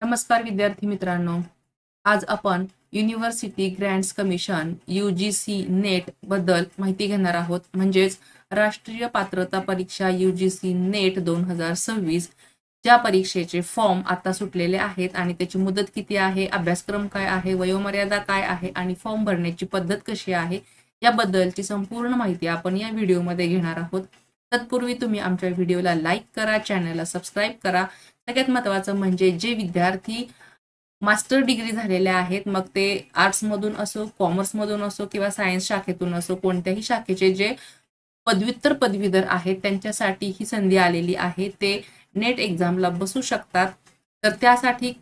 नमस्कार विद्यार्थी मित्रांनो. आज आपण university grants commission UGC net बद्दल माहिती घेणार आहोत. म्हणजेच राष्ट्रीय पात्रता परीक्षा UGC नेट 2026 ज्या परीक्षेचे फॉर्म आता सुटलेले आहेत आणि त्याची मुदत किती आहे, अभ्यासक्रम काय आहे, वयोमर्यादा काय आहे आणि फॉर्म भरण्याची पद्धत कशी आहे याबद्दलची संपूर्ण माहिती आपण या व्हिडिओमध्ये घेणार आहोत. तत्पूर्वी तुम्ही आमच्या व्हिडिओला लाईक करा, चॅनलला सबस्क्राईब करा. सगळ्यात महत्त्वाचं म्हणजे जे विद्यार्थी मास्टर डिग्री झालेले आहेत, मग ते आर्ट्समधून असो, कॉमर्समधून असो किंवा सायन्स शाखेतून असो, कोणत्याही शाखेचे जे पदव्युत्तर पदवीधर आहेत त्यांच्यासाठी ही संधी आलेली आहे. ते नेट एक्झामला बसू शकतात. तर त्यासाठी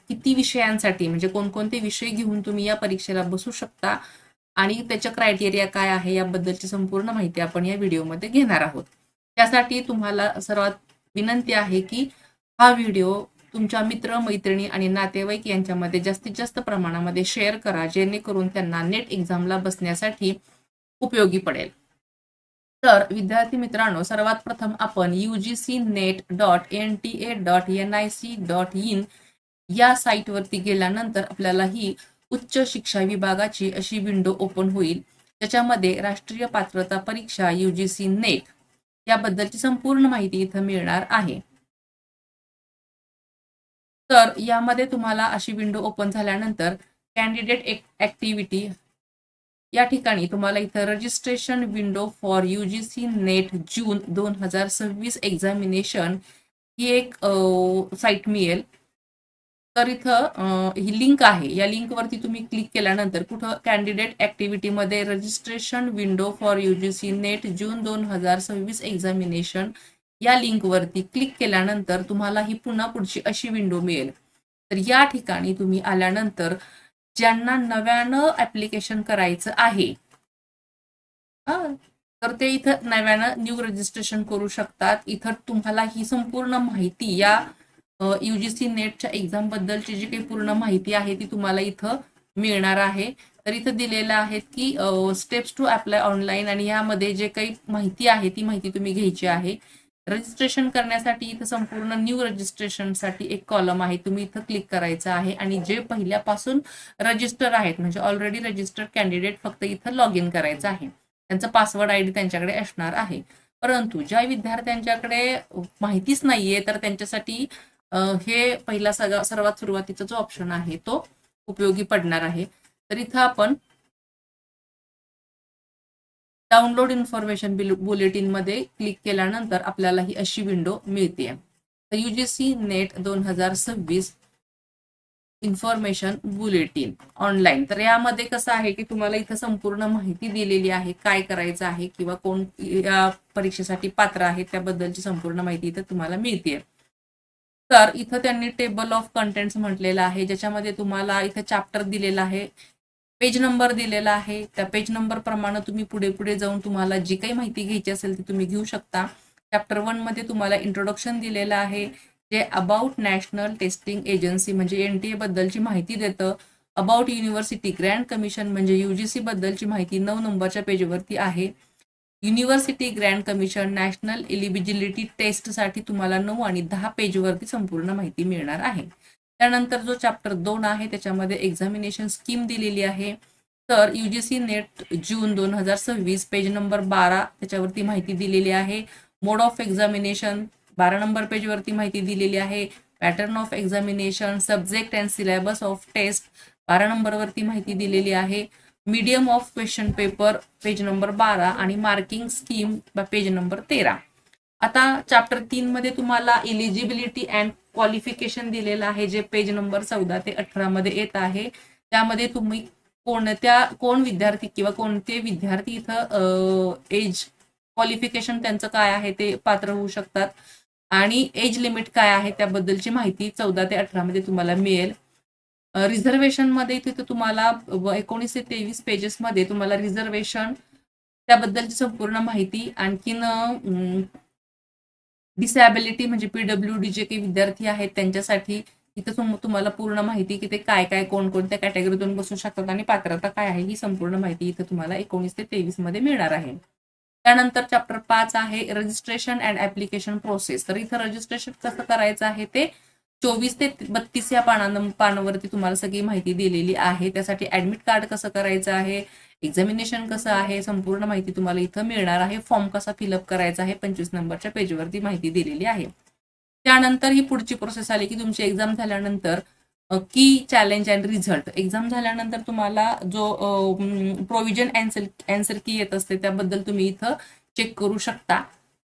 किती विषयांसाठी म्हणजे कोणकोणते विषय घेऊन तुम्ही या परीक्षेला बसू शकता आणि त्याच्या क्रायटेरिया काय आहे याबद्दलची संपूर्ण माहिती आपण या व्हिडिओमध्ये घेणार आहोत. त्यासाठी तुम्हाला सर्वात विनंती आहे की हा व्हिडिओ तुमच्या मित्र मैत्रिणी आणि नातेवाईक यांच्यामध्ये जास्तीत जास्त प्रमाणामध्ये शेअर करा, जेणेकरून त्यांना नेट एक्झामला बसण्यासाठी उपयोगी पडेल. तर विद्यार्थी मित्रांनो, सर्वात प्रथम आपण ugcnet.nta.nic.in या साईटवरती गेल्यानंतर आपल्याला ही उच्च शिक्षा विभागाची अशी विंडो ओपन होईल. त्याच्यामध्ये राष्ट्रीय पात्रता परीक्षा UGC नेट याबद्दलची संपूर्ण माहिती इथं मिळणार आहे. तर यामध्ये तुम्हाला अशी विंडो ओपन झाल्यानंतर कॅन्डिडेट ऍक्टिव्हिटी या ठिकाणी तुम्हाला इथं registration window for UGC net June 2026 examination ही एक साईट मिळेल. तर इथं ही लिंक आहे. या लिंकवरती तुम्ही क्लिक केल्यानंतर कुठं कॅन्डिडेट ऍक्टिव्हिटीमध्ये registration window for UGC net June 2026 examination या लिंकवरती क्लिक केल्यानंतर तुम्हाला ही पुन्हा पुढची अशी विंडो मिळेल. तर या ठिकाणी तुम्ही आल्यानंतर ज्यांना नव्यानं ऍप्लिकेशन करायचं आहे तर ते इथं नव्यानं न्यू रजिस्ट्रेशन करू शकतात. इथं तुम्हाला ही संपूर्ण माहिती या UGC नेटच्या एक्झाम बद्दलची जी काही पूर्ण माहिती आहे ती तुम्हाला इथं मिळणार आहे. तर इथं दिलेलं आहे की स्टेप्स टू अप्लाय ऑनलाईन आणि यामध्ये जे काही माहिती आहे ती माहिती तुम्ही घ्यायची आहे. रजिस्ट्रेशन करण्यासाठी इथं संपूर्ण न्यू रजिस्ट्रेशनसाठी एक कॉलम आहे, तुम्ही इथं क्लिक करायचं आहे आणि जे पहिल्यापासून रजिस्टर आहेत म्हणजे ऑलरेडी रजिस्टर्ड कॅन्डिडेट फक्त इथं लॉग इन करायचं आहे. त्यांचा पासवर्ड ID त्यांच्याकडे असणार आहे. परंतु ज्या विद्यार्थ्यांच्याकडे माहितीच नाहीये तर त्यांच्यासाठी हे पहिला सर्वात सुरुवातीचा जो ऑप्शन आहे तो उपयोगी पडणार आहे. तर इथं आपण डाउनलोड इन्फॉर्मेशन बुलेटिन मध्ये क्लिक केल्यानंतर आपल्याला ही अशी विंडो मिळते. तर UGC net 2026 information bulletin online. तर यामध्ये कसं आहे की तुम्हाला इथं संपूर्ण माहिती दिलेली आहे, काय करायचं आहे किंवा कोण या परीक्षेसाठी पात्र आहे त्याबद्दलची संपूर्ण माहिती इथं तुम्हाला मिळते. तर इथं त्यांनी टेबल ऑफ कंटेंट्स म्हटलेलं आहे, ज्याच्यामध्ये तुम्हाला इथं चॅप्टर दिलेला आहे, पेज नंबर दिलेला आहे. त्या पेज नंबर प्रमाणे तुम्ही पुढे पुढे जाऊन तुम्हाला जी काही माहिती घ्यायची असेल ती तुम्ही घेऊ शकता. चॅप्टर 1 मध्ये तुम्हाला इंट्रोडक्शन दिलेलं आहे, जे अबाउट नॅशनल टेस्टिंग एजन्सी म्हणजे NTA बद्दलची माहिती देतं. अबाउट युनिव्हर्सिटी ग्रँट कमिशन म्हणजे UGC बद्दलची माहिती 9 नंबरच्या पेजवरती आहे. University Grant commission national eligibility टेस्टसाठी तुम्हाला 9 आणि 10 पेजवरती संपूर्ण माहिती मिळणार आहे. त्यानंतर जो चॅप्टर 2 आहे त्याच्यामध्ये एक्झामिनेशन स्कीम दिलेली आहे. तर UGC net June 2026 page number 12 त्याच्यावरती माहिती दिलेली आहे. मोड ऑफ एक्झामिनेशन 12 नंबर पेजवरती माहिती दिलेली आहे. Pattern of examination, subject and syllabus of test 12 नंबरवरती माहिती दिलेली आहे. Medium of question paper page number 12 आणि मार्किंग स्कीम पेज नंबर 13. आता चॅप्टर 3 मध्ये तुम्हाला एलिजिबिलिटी अँड क्वालिफिकेशन दिलेलं आहे, जे पेज नंबर 14 ते 18 मध्ये येत आहे. त्यामध्ये तुम्ही कोण विद्यार्थी किंवा कोणते विद्यार्थी इथं एज क्वालिफिकेशन त्यांचं काय आहे ते पात्र होऊ शकतात आणि एज लिमिट काय आहे त्याबद्दलची माहिती 14 ते 18 मध्ये तुम्हाला मिळेल. रिझर्वेशन मध्ये तिथे तुम्हाला 19 ते 23 पेजेस मध्ये तुम्हाला रिझर्वेशन त्याबद्दलची संपूर्ण माहिती, आणखीन डिसॅबिलिटी म्हणजे PWD जे काही विद्यार्थी आहेत त्यांच्यासाठी इथं तुम्हाला पूर्ण माहिती की ते काय काय कोणकोणत्या कॅटेगरीतून बसू शकतात आणि पात्रता काय आहे ही संपूर्ण माहिती इथं तुम्हाला 19 ते 23 मध्ये मिळणार आहे. त्यानंतर चॅप्टर 5 आहे रजिस्ट्रेशन अँड ऍप्लिकेशन प्रोसेस. तर इथं रजिस्ट्रेशन कसं करायचं आहे ते 24 ते 32 या पानावरती तुम्हाला सगळी माहिती दिलेली आहे. त्यासाठी ऍडमिट कार्ड कसं करायचं आहे, एक्झामिनेशन कसं आहे, संपूर्ण माहिती तुम्हाला इथं मिळणार आहे. फॉर्म कसा फिलअप करायचा आहे 25 नंबरच्या पेजवरती माहिती दिलेली आहे. त्यानंतर ही पुढची प्रोसेस आली की तुमची एक्झाम झाल्यानंतर की चॅलेंज अँड रिझल्ट. एक्झाम झाल्यानंतर तुम्हाला जो प्रोव्हिजन अँसर की येत असते त्याबद्दल तुम्ही इथं चेक करू शकता.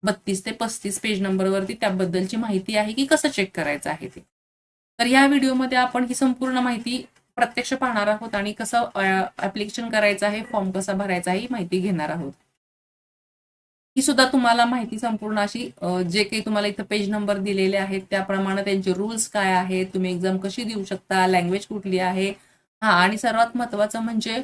32 ते 35 पेज नंबरवरती त्याबद्दलची माहिती आहे की कसं चेक करायचं आहे ते. तर या व्हिडिओमध्ये आपण ही संपूर्ण माहिती प्रत्यक्ष पाहणार आहोत आणि कसं ऍप्लिकेशन करायचं आहे, फॉर्म कसा भरायचा ही माहिती घेणार आहोत. ही सुद्धा तुम्हाला माहिती संपूर्ण अशी जे काही तुम्हाला इथं पेज नंबर दिलेले आहेत त्याप्रमाणे त्यांचे रूल्स काय आहेत, तुम्ही एक्झाम कशी देऊ शकता, लँग्वेज कुठली आहे, आणि सर्वात महत्वाचं म्हणजे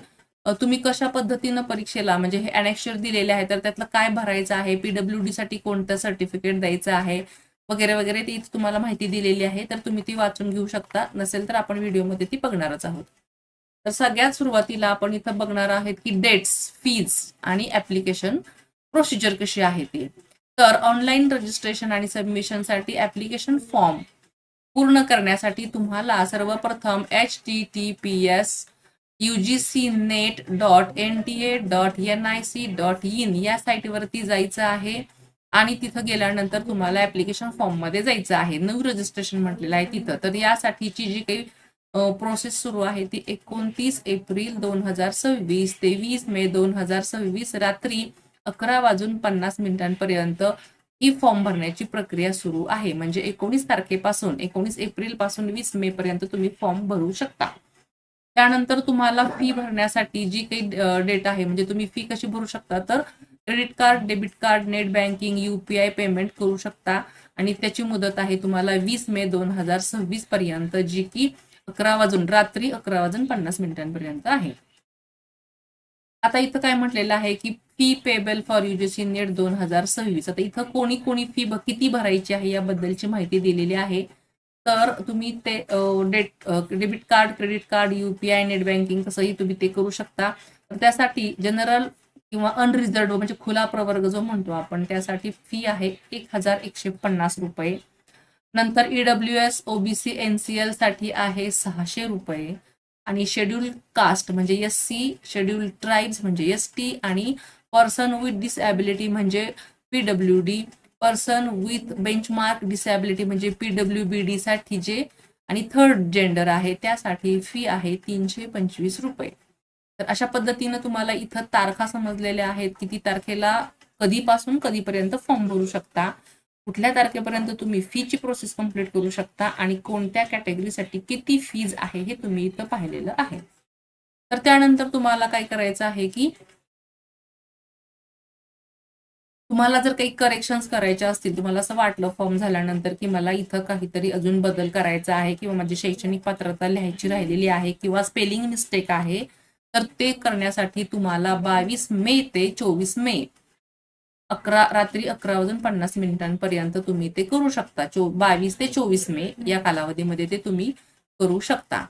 तुम्ही कशा पद्धतीनं परीक्षेला म्हणजे हे अनेक्शर दिलेले आहे तर त्यातलं काय भरायचं आहे, PWD साठी कोणतं सर्टिफिकेट द्यायचं आहे वगैरे वगैरे ती तुम्हाला माहिती दिलेली आहे. तर तुम्ही ती वाचून घेऊ शकता. नसेल तर आपण व्हिडिओमध्ये ती बघणारच आहोत. तर सगळ्यात सुरुवातीला आपण इथं बघणार आहोत की डेट्स, फीज आणि ऍप्लिकेशन प्रोसिजर कशी आहे ती. तर ऑनलाईन रजिस्ट्रेशन आणि सबमिशनसाठी ऍप्लिकेशन फॉर्म पूर्ण करण्यासाठी तुम्हाला सर्वप्रथम https://ugcnet.nta.nic.in या साईटवरती जायचं आहे आणि तिथं गेल्यानंतर तुम्हाला ऍप्लिकेशन फॉर्म मध्ये जायचं आहे. न्यू रजिस्ट्रेशन म्हटलेलं आहे तिथं. तर यासाठीची जी काही प्रोसेस सुरू आहे ती 29 एप्रिल 2026 ते 20 मे 2026 रात्री 11:50 ही फॉर्म भरण्याची प्रक्रिया सुरू आहे. म्हणजे 19 एप्रिल पासून 20 मे पर्यंत तुम्ही फॉर्म भरू शकता. त्यानंतर तुम्हाला फी भरण्यासाठी जी काही डेट आहे म्हणजे तुम्ही फी कशी भरू शकता तर credit card, debit card, net banking, UPI payment करू शकता आणि त्याची मुदत आहे तुम्हाला 20 मे 2026 पर्यंत, जी की रात्री 11:50 आहे. आता इथं काय म्हटलेलं आहे की fee payable for UGC net 2026. आता इथं कोणी कोणी फी किती भरायची आहे याबद्दलची माहिती दिलेली आहे. तर तुम्ही ते debit card, credit card, UPI, net banking कसंही तुम्ही ते करू शकता. तर त्यासाठी जनरल किंवा अनरिझर्व्ड म्हणजे खुला प्रवर्ग जो म्हणतो आपण त्यासाठी फी आहे 1150 रुपये. नंतर EWS, OBC, NCL साठी आहे 600 रुपये आणि शेड्यूल कास्ट म्हणजे SC, शेड्यूल ट्राईब्स म्हणजे ST आणि पर्सन विथ डिसॅबिलिटी म्हणजे PWD, person with benchmark disability म्हणजे PWBD साठी जे आणि थर्ड जेंडर आहे त्यासाठी फी आहे 325 रुपये. तर अशा पद्धतीनं तुम्हाला इथं तारखा समजलेल्या आहेत किती तारखेला कधीपासून कधीपर्यंत फॉर्म भरू शकता, कुठल्या तारखेपर्यंत तुम्ही फीची प्रोसेस कंप्लीट करू शकता आणि कोणत्या कॅटेगरीसाठी किती फीज आहे हे तुम्ही इथं पाहिलेलं आहे. तर त्यानंतर तुम्हाला काय करायचं आहे की तुम्हाला जर काही करेक्शन्स करायचे असतील, तुम्हाला असं वाटलं फॉर्म झाल्यानंतर की मला इथं काहीतरी अजून बदल करायचा आहे किंवा माझी शैक्षणिक पात्रता लिहायची राहिलेली आहे किंवा स्पेलिंग मिस्टेक आहे, तर ते करण्यासाठी तुम्हाला 22 मे ते 24 मे रात्री 11:50 तुम्ही ते करू शकता. 22 ते 24 मे या कालावधीमध्ये ते तुम्ही करू शकता.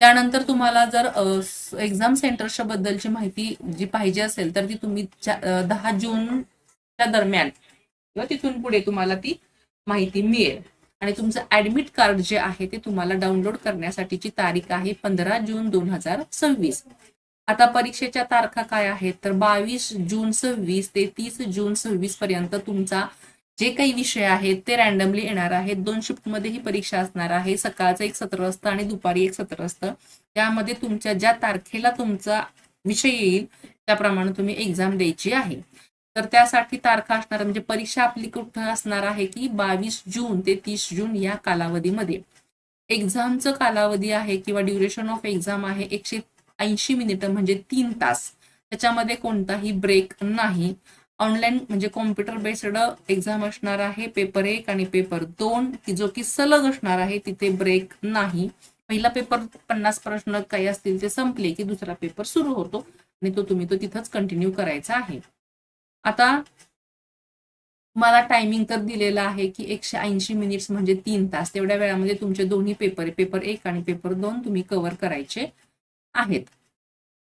त्यानंतर तुम्हाला जर एक्झाम सेंटरच्या बद्दलची माहिती जी पाहिजे असेल तर ती तुम्ही 10 जूनच्या दरम्यान किंवा तिथून पुढे तुम्हाला ती माहिती मिळेल. आणि तुमचं ऍडमिट कार्ड जे आहे ते तुम्हाला डाउनलोड करण्यासाठीची तारीख आहे 15 जून 2026. आता परीक्षेच्या तारखा काय आहेत तर 22 जून 26 ते 30 जून 26 पर्यंत तुमचा जे काही विषय आहेत ते रॅन्डमली येणार आहेत. 2 शिफ्टमध्ये ही परीक्षा असणार आहे. सकाळचं एक सत्र असतं आणि दुपारी एक सत्र असतं. त्यामध्ये तुमच्या ज्या तारखेला तुमचा विषय येईल त्याप्रमाणे तुम्ही एक्झाम द्यायची आहे. तर त्यासाठी तारखा असणार म्हणजे परीक्षा आपली कुठं असणार आहे की 22 जून ते 30 जून या कालावधीमध्ये. एक्झामचं कालावधी आहे किंवा ड्युरेशन ऑफ एक्झाम आहे 180 मिनिटं म्हणजे 3 तास. त्याच्यामध्ये कोणताही ब्रेक नाही. ऑनलाईन म्हणजे कॉम्प्युटर बेस्ड एक्झाम असणार आहे. पेपर 1 आणि पेपर 2 की जो की सलग असणार आहे, तिथे ब्रेक नाही. पहिला पेपर 50 प्रश्न काही असतील ते संपले की दुसरा पेपर सुरू होतो आणि तुम्ही तिथंच कंटिन्यू करायचा आहे. आता तुम्हाला टायमिंग तर दिलेला आहे की 180 मिनिट्स म्हणजे 3 तास. तेवढ्या वेळामध्ये तुमचे दोन्ही पेपर 1 आणि पेपर 2 तुम्ही कव्हर करायचे आहेत.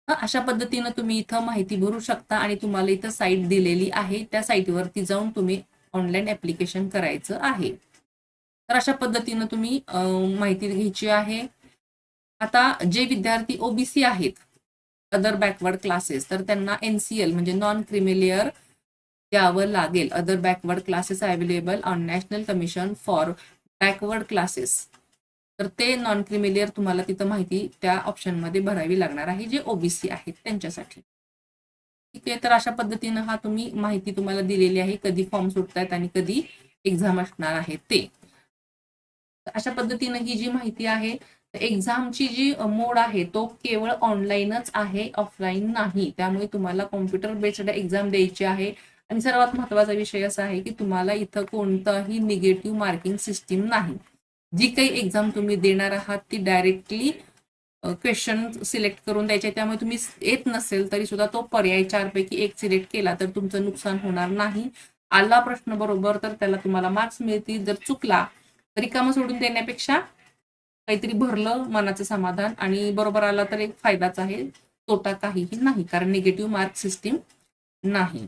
अशा पद्धतीनं तुम्ही इथं माहिती भरू शकता आणि तुम्हाला इथं साईट दिलेली आहे त्या साईटवरती जाऊन तुम्ही ऑनलाईन ऍप्लिकेशन करायचं आहे. तर अशा पद्धतीनं तुम्ही माहिती घ्यायची आहे. आता जे विद्यार्थी ओबीसी आहेत, अदर बॅकवर्ड क्लासेस, तर त्यांना NCL म्हणजे नॉन क्रिमिलेअर द्यावं लागेल. Other backward classes available on national commission for backward classes. तर ते नॉन क्रिमिलेअर तुम्हाला तिथं माहिती त्या ऑप्शनमध्ये भरावी लागणार आहे, जे ओबीसी आहेत त्यांच्यासाठी. ठीक आहे, तर अशा पद्धतीनं तुम्ही माहिती तुम्हाला दिलेली आहे, कधी फॉर्म सुटतायत आणि कधी एक्झाम असणार आहे ते. अशा पद्धतीनं ही जी माहिती आहे, एक्झामची जी मोड आहे तो केवळ ऑनलाईनच आहे, ऑफलाईन नाही. त्यामुळे तुम्हाला कॉम्प्युटर बेस्ड एक्झाम द्यायची आहे. आणि सर्वात महत्वाचा विषय असा आहे की तुम्हाला इथं कोणताही निगेटिव्ह मार्किंग सिस्टीम नाही. जी काही एक्झाम तुम्ही देणार आहात ती डायरेक्टली क्वेश्चन सिलेक्ट करून द्यायचे. त्यामुळे तुम्ही येत नसेल तरी सुद्धा तो पर्याय 4 पैकी 1 सिलेक्ट केला तर तुमचं नुकसान होणार नाही. आला प्रश्न बरोबर तर त्याला तुम्हाला मार्क्स मिळतील. जर चुकला तरी रिकामं सोडून देण्यापेक्षा काहीतरी भरलं मनाचं समाधान आणि बरोबर आला तर एक फायदाच आहे, तोटा काहीही नाही, कारण निगेटिव्ह मार्क सिस्टीम नाही.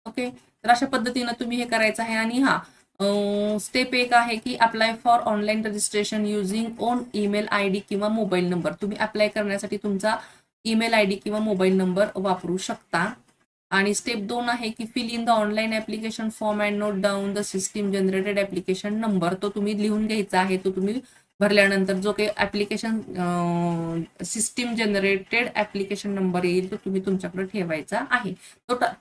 ओके, तर अशा पद्धतीनं तुम्ही हे करायचं आहे. आणि स्टेप एक आहे की apply for online registration using own email ID किंवा मोबाईल नंबर. तुम्ही अप्लाय करण्यासाठी तुमचा ईमेल ID किंवा मोबाईल नंबर वापरू शकता. आणि स्टेप 2 आहे की fill in the online application form and note down the system generated application number. तो तुम्ही लिहून घ्यायचा आहे. तो तुम्ही भरल्यानंतर जो काही application system generated application number येईल तो तुम्ही तुमच्याकडे ठेवायचा आहे.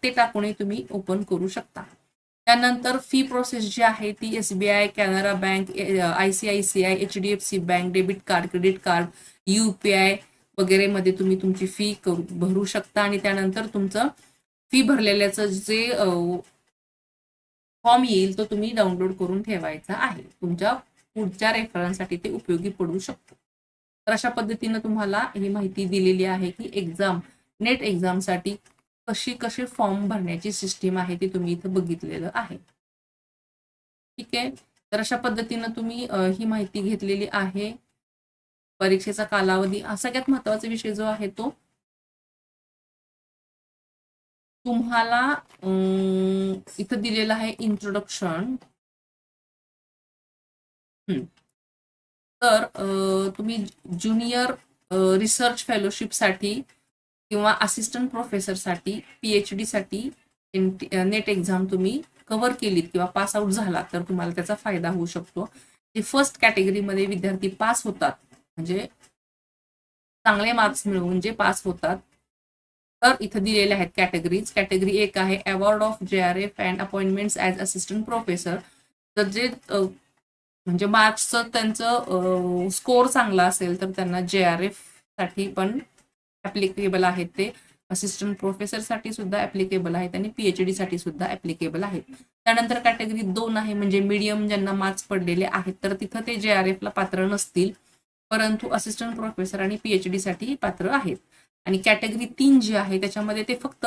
ते टाकूनही तुम्ही ओपन करू शकता. त्यानंतर फी प्रोसेस जी आहे ती SBI, Canara bank, ICICI, HDFC bank, debit card, credit card, UPI वगैरे मध्ये तुम्ही तुमची फी भरू शकता. आणि त्यानंतर तुमचं फी भरलेल्याचं जे फॉर्म येईल तो तुम्ही डाउनलोड करून ठेवायचा आहे. तुमच्या पुढच्या रेफरन्ससाठी ते उपयोगी पडू शकतो. तर अशा पद्धतीनं तुम्हाला ही माहिती दिलेली आहे की नेट एक्झामसाठी कशी फॉर्म भरण्याची सिस्टीम आहे ती तुम्ही इथं बघितलेलं आहे. ठीक आहे, तर अशा पद्धतीनं तुम्ही ही माहिती घेतलेली आहे. परीक्षेचा कालावधी सगळ्यात महत्वाचा विषय जो आहे तो तुम्हाला इथं दिलेला आहे इंट्रोडक्शन. तर तुम्ही ज्युनियर रिसर्च फेलोशिपसाठी किंवा असिस्टंट प्रोफेसरसाठी PhD साठी नेट एक्झाम तुम्ही कव्हर केलीत किंवा पास आउट झाला तर तुम्हाला त्याचा फायदा होऊ शकतो. जे फर्स्ट कॅटेगरीमध्ये विद्यार्थी पास होतात म्हणजे चांगले मार्क्स मिळवून जे पास होतात तर इथं दिलेले आहेत कॅटेगरीज. कॅटेगरी 1 आहे award of JRF and appointments as assistant professor. तर जे म्हणजे मार्क्सचं त्यांचं स्कोर चांगला असेल तर त्यांना JRF साठी पण ऍप्लिकेबल आहेत, ते असिस्टंट प्रोफेसर साठी सुद्धा ऍप्लिकेबल आहेत आणि PhD साठी सुद्धा ऍप्लिकेबल आहेत. त्यानंतर कॅटेगरी 2 आहे म्हणजे मीडियम ज्यांना मार्क्स पडलेले आहेत तर तिथं ते JRF ला पात्र नसतील, परंतु असिस्टंट प्रोफेसर आणि PhD साठी पात्र आहेत. आणि कॅटेगरी 3 जी आहे त्याच्यामध्ये ते फक्त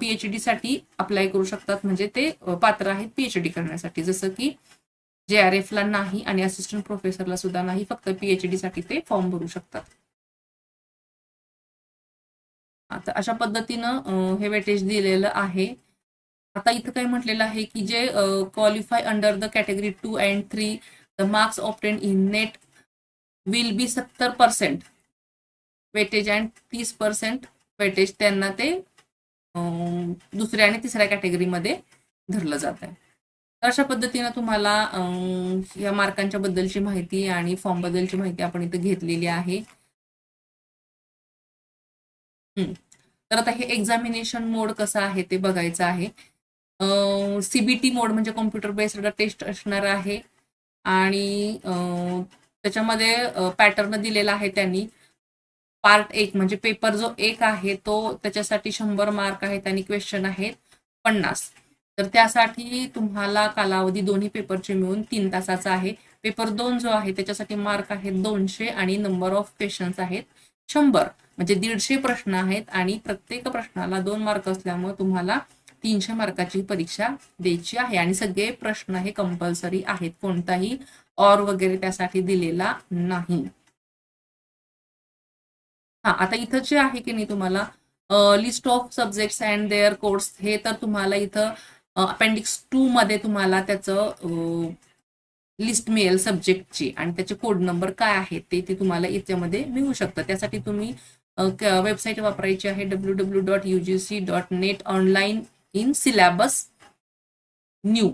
PhD साठी अप्लाय करू शकतात, म्हणजे ते पात्र आहेत PhD करण्यासाठी. जसं की JRF ला नाही आणि असिस्टंट प्रोफेसरला सुद्धा नाही, फक्त PhD साठी ते फॉर्म भरू शकतात. आता अशा पद्धतीनं हे वेटेज दिलेलं आहे. आता इथं काय म्हटलेलं आहे की जे qualify under the category 2 and 3 the marks obtained in NET will be 70% weightage and 30% weightage त्यांना ते दुसऱ्या आणि तिसऱ्या कॅटेगरीमध्ये धरलं जात आहे. तर अशा पद्धतीनं तुम्हाला या मार्कांच्या बद्दलची माहिती आणि फॉर्म बद्दलची माहिती आपण इथं घेतलेली आहे. तर आता हे एक्झामिनेशन मोड कसं आहे ते बघायचं आहे. CBT मोड म्हणजे कॉम्प्युटर बेस्ड टेस्ट असणार आहे. आणि त्याच्यामध्ये पॅटर्न दिलेला आहे त्यांनी. पार्ट 1 म्हणजे पेपर जो 1 आहे तो त्याच्यासाठी 100 मार्क आहेत आणि क्वेश्चन आहेत 50. तर त्यासाठी तुम्हाला कालावधी दोन्ही पेपरचे मिळून 3 तासाचा आहे. पेपर 2 जो आहे त्याच्यासाठी मार्क आहेत 200 आणि नंबर ऑफ क्वेश्चन्स आहेत 100. म्हणजे 150 प्रश्न आहेत आणि प्रत्येक प्रश्नाला 2 मार्क असल्यामुळे तुम्हाला 300 मार्काची परीक्षा द्यायची आहे. आणि सगळे प्रश्न हे कंपल्सरी आहेत, कोणताही ऑर वगैरे त्यासाठी दिलेला नाही. आता इथं जे आहे की नाही तुम्हाला list of subjects and their course हे तर तुम्हाला इथं अपेंडिक्स 2 मध्ये तुम्हाला त्याचं लिस्ट मिळेल सब्जेक्टची आणि त्याचे कोड नंबर काय आहेत ते तुम्हाला याच्यामध्ये मिळू शकतं. त्यासाठी तुम्ही वेबसाईट वापरायची आहे www.ugc.net/online इन सिलेबस न्यू.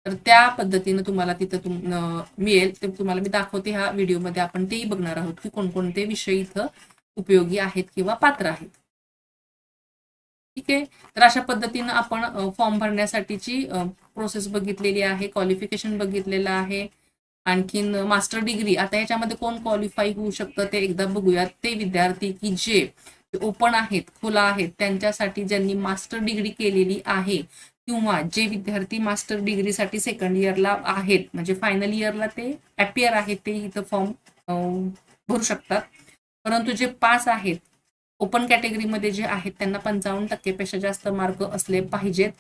तर त्या पद्धतीनं तुम्हाला तिथं मिळेल. ते तुम्हाला मी दाखवते ह्या व्हिडिओमध्ये. आपण तेही बघणार आहोत की कोणकोणते विषय इथं उपयोगी आहेत किंवा पात्र आहेत. ठीक आहे. तर अशा पद्धतीनं आपण फॉर्म भरण्यासाठीची प्रोसेस बघितलेली आहे, क्वालिफिकेशन बघितलेलं आहे. आणखीन मास्टर डिग्री, आता याच्यामध्ये कोण क्वालिफाय होऊ शकतं ते एकदा बघूयात. ते विद्यार्थी की जे ओपन आहेत, खुला आहेत, त्यांच्यासाठी ज्यांनी मास्टर डिग्री केलेली आहे किंवा जे विद्यार्थी मास्टर डिग्रीसाठी सेकंड इयरला आहेत, म्हणजे फायनल इयरला ते अपियर आहेत, ते इथं फॉर्म भरू शकतात. परंतु जे पास आहेत ओपन कॅटेगरीमध्ये जे आहेत त्यांना 55% जास्त मार्क असले पाहिजेत.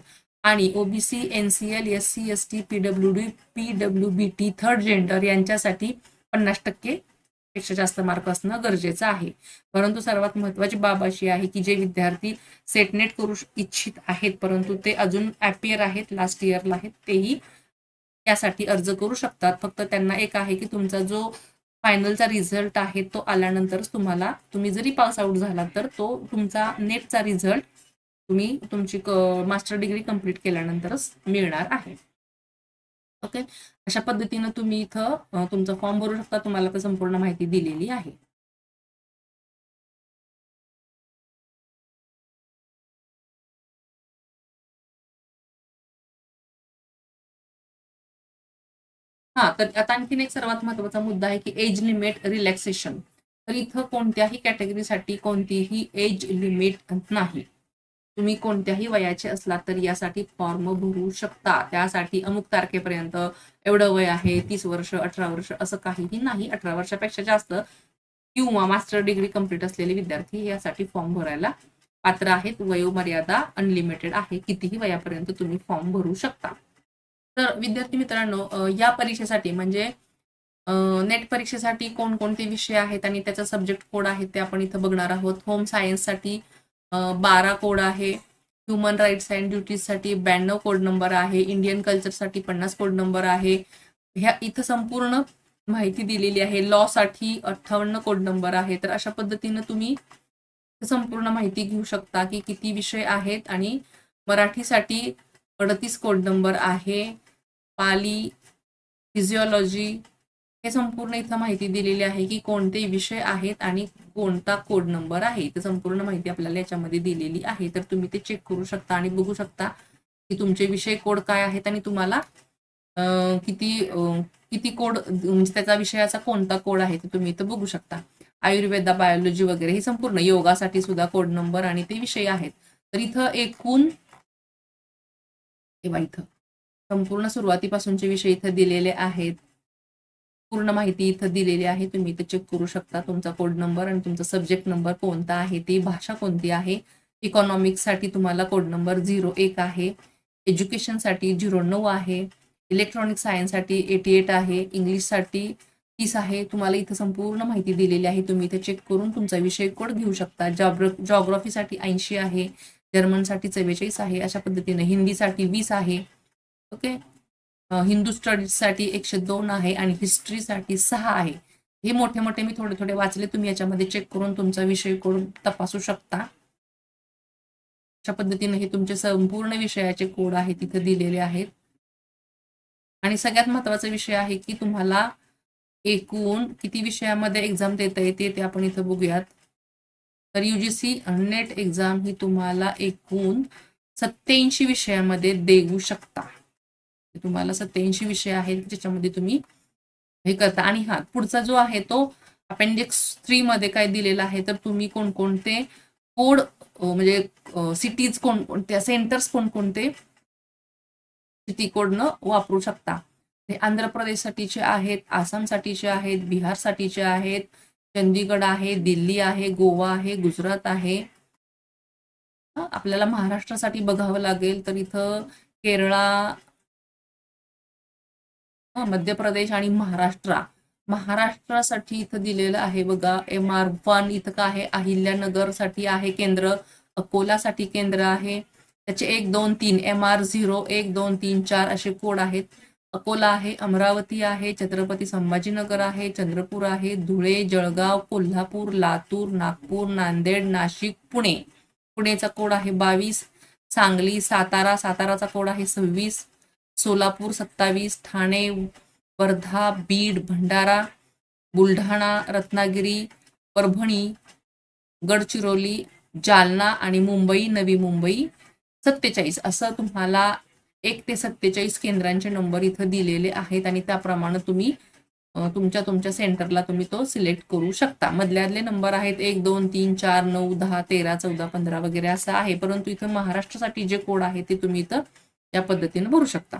आणि OBC, NCL, SC, ST, PWD, PWBT, third gender यांच्यासाठी 50% पेक्षा जास्त मार्क असणं गरजेचं आहे. परंतु सर्वात महत्वाची बाब अशी आहे की जे विद्यार्थी सेटनेट करू इच्छित आहेत परंतु ते अजून अपियर आहेत, लास्ट इयरला आहेत, तेही त्यासाठी अर्ज करू शकतात. फक्त त्यांना एक आहे की तुमचा जो फायनलचा रिझल्ट आहे तो आल्यानंतरच तुम्ही जरी पास आउट झाला तर तो तुमचा नेटचा रिझल्ट तुम्ही तुमची मास्टर डिग्री कंप्लीट केल्यानंतरच मिळणार आहे. ओके. अशा पद्धतीनं तुम्ही इथं तुमचा फॉर्म भरू शकता. तुम्हाला तर संपूर्ण माहिती दिलेली आहे. हा, तर आता आणखीन एक सर्वात महत्वाचा मुद्दा आहे की एज लिमिट रिलॅक्सेशन. तर इथं कोणत्याही कॅटेगरीसाठी कोणतीही एज लिमिट नाही. तुम्ही कोणत्याही वयाचे असला तर यासाठी फॉर्म भरू शकता. त्यासाठी अमुक तारखेपर्यंत एवढं वय आहे, 30 वर्ष, 18 वर्ष असं काहीही नाही. 18 वर्षापेक्षा जास्त किंवा मास्टर डिग्री कंप्लीट असलेले विद्यार्थी यासाठी फॉर्म भरायला पात्र आहेत. वयोमर्यादा अनलिमिटेड आहे. कितीही वयापर्यंत तुम्ही फॉर्म भरू शकता. तर विद्यार्थी मित्रांनो, या परीक्षेसाठी म्हणजे नेट परीक्षेसाठी कोणकोणते विषय आहेत आणि त्याचा सब्जेक्ट कोड आहे ते आपण इथं बघणार आहोत. होम सायन्ससाठी 12 कोड आहे. ह्युमन राईट्स अँड ड्युटीजसाठी 92 कोड नंबर आहे. इंडियन कल्चरसाठी 50 कोड नंबर आहे. ह्या इथं संपूर्ण माहिती दिलेली आहे. लॉ साठी 58 कोड नंबर आहे. तर अशा पद्धतीनं तुम्ही संपूर्ण माहिती घेऊ शकता की किती विषय आहेत. आणि मराठीसाठी 38 कोड नंबर आहे. पाली, फिजिओलॉजी हे संपूर्ण इथं माहिती दिलेली आहे की कोणते विषय आहेत आणि कोणता कोड नंबर आहे. तर संपूर्ण माहिती आपल्याला याच्यामध्ये दिलेली आहे. तर तुम्ही ते चेक करू शकता आणि बघू शकता की तुमचे विषय कोड काय आहेत आणि तुम्हाला किती कोड म्हणजे त्याचा विषयाचा कोणता कोड आहे ते तुम्ही इथं बघू शकता. आयुर्वेदा, बायोलॉजी वगैरे हे संपूर्ण, योगासाठी सुद्धा कोड नंबर आणि ते विषय आहेत. तर इथं एकूण इथं संपूर्ण सुरुवातीपासूनचे विषय इथं दिलेले आहेत. पूर्ण माहिती इथं दिलेली आहे. तुम्ही इथं चेक करू शकता तुमचा कोड नंबर आणि तुमचा सब्जेक्ट नंबर कोणता आहे, ती भाषा कोणती आहे. इकॉनॉमिक्ससाठी तुम्हाला कोड नंबर 01 आहे. एज्युकेशनसाठी 09 आहे. इलेक्ट्रॉनिक सायन्ससाठी 88 आहे. इंग्लिशसाठी 30 आहे. तुम्हाला इथं संपूर्ण माहिती दिलेली आहे. तुम्ही इथे चेक करून तुमचा विषय कोड घेऊ शकता. जॉग्राफीसाठी 80 आहे. जर्मनसाठी 44 आहे. अशा पद्धतीने हिंदीसाठी 20 आहे. ओके. हिंदू स्टडीजसाठी 102 आहे आणि हिस्ट्रीसाठी 6 आहे. हे मोठे मोठे मी थोडे थोडे वाचले. तुम्ही याच्यामध्ये चेक करून तुमचा विषय कोड तपासू शकता. अशा पद्धतीने हे तुमचे संपूर्ण विषयाचे कोड आहे तिथे दिलेले आहेत. आणि सगळ्यात महत्वाचा विषय आहे की तुम्हाला एकूण किती विषयामध्ये एक्झाम देता येते ते आपण इथं बघूयात. तर यूजीसी नेट एक्झाम ही तुम्हाला एकूण 87 विषयामध्ये देऊ शकता. तुम्हाला 87 विषय आहेत ज्याच्यामध्ये तुम्ही हे करता. आणि हा पुढचा जो आहे तो अपेंडिक्स 3 मध्ये काय दिलेला आहे तर तुम्ही कोणकोणते कोड म्हणजे सिटीज कोणकोणत्या, सेंटर्स कोणकोणते सिटी कोडनं वापरू शकता. हे आंध्र प्रदेशसाठीचे आहेत, आसामसाठीचे आहेत, बिहारसाठीचे आहेत, चंदीगड आहे, दिल्ली आहे, गोवा आहे, गुजरात आहे. आपल्याला महाराष्ट्रासाठी बघावं लागेल तर इथं केरळा, मध्य प्रदेश आणि महाराष्ट्रासाठी इथं दिलेलं आहे बघा. MR1 इथं काय आहे, अहिल्यानगरसाठी आहे केंद्र, अकोलासाठी केंद्र आहे, त्याचे 1, 2, 3 MR0 1, 2, 3, 4 असे कोड आहेत. अकोला आहे, अमरावती आहे, छत्रपती संभाजीनगर आहे, चंद्रपूर आहे, धुळे, जळगाव, कोल्हापूर, लातूर, नागपूर, नांदेड, नाशिक, पुणे. पुणेचा कोड आहे 22, सांगली, साताराचा कोड आहे 26, सोलापूर 27, ठाणे, वर्धा, बीड, भंडारा, बुलढाणा, रत्नागिरी, परभणी, गडचिरोली, जालना आणि मुंबई, नवी मुंबई 47. असं तुम्हाला 1 ते 47 केंद्रांचे नंबर इथं दिलेले आहेत आणि त्याप्रमाणे तुम्ही तुमच्या सेंटरला तुम्ही तो सिलेक्ट करू शकता. मधल्यातले नंबर आहेत 1, 2, 3, 4, 9, 10, 13, 14, 15 वगैरे असं आहे. परंतु इथं महाराष्ट्रासाठी जे कोड आहे ते तुम्ही इथं या पद्धतीने भरू शकता.